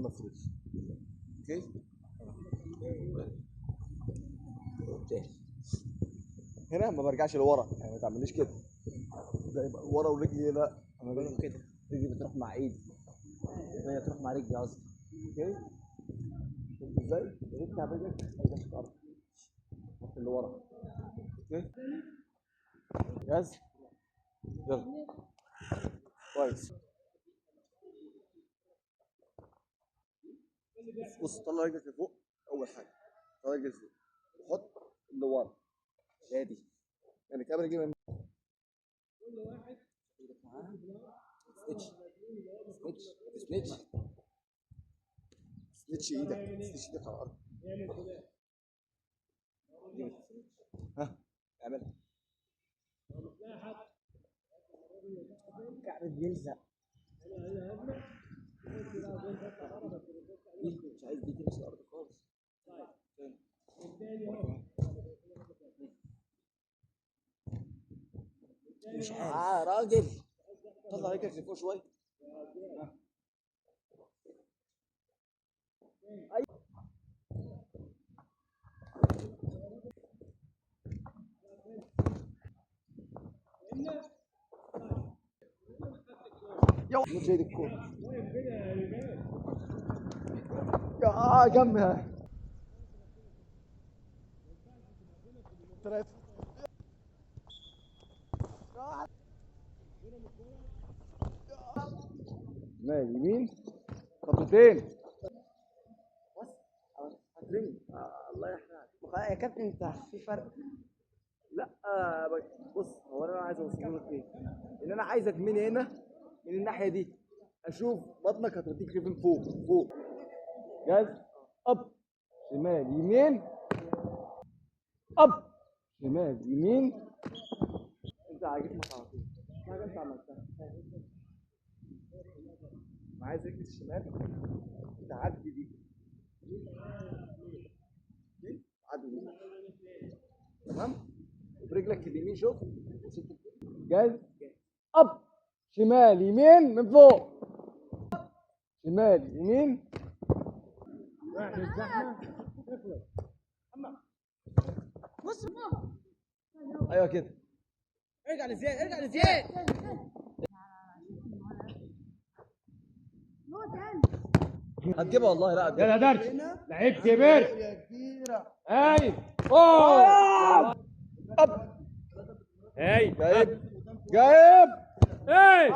المفروض. اوكي هنا ما برجعش لورا، يعني ما تعمليش كده ده يبقى ورا ورجلي لا انا بعمل كده، رجلي بتروح مع ايدي وهي تروح مع رجلي قصدي. اوكي شفت ازاي؟ رجلي على رجلك عايزك في الارض رحت اللي ورا. اوكي جاهز؟ يلا كويس. بص طلع رجلك لفوق اول حاجه، طلع رجلك لفوق وحط اللي ورا هادي، يعني كاميرا جيب من سنيتش سنيتش سنيتش ايدك، سنيتش ايدك على الارض. ها اعملها. كعب بيلزق مش عايز دي تمشي الارض خالص. مش عارف راجل طلع رجلك لفوق شويه. مش هي دي الكوره يا جنبها ثلاثة شمال يمين خطوتين بس هترمي. الله يحرقك يا كابتن، انت في فرق. لا بص هو انا عايز اوصل لك ايه؟ ان انا عايزك من هنا من الناحيه دي اشوف بطنك هتوديك لفين فوق فوق. جاهز؟ اب شمال يمين اب شمال يمين. انت عاجبك على طول حاجه انت عملتها. انا عايز رجلي الشمال تعدي دي تعدي دي تمام، وبرجلك اليمين شوف جاهز؟ اب شمال يمين من فوق شمال يمين. واحد الزحمه بص ايوه كده ارجع لزياد ارجع لزياد. هتجيبها والله لا هتجيبها. يلا درش لعيب كبير هاي اوه اب هاي جايب جايب هاي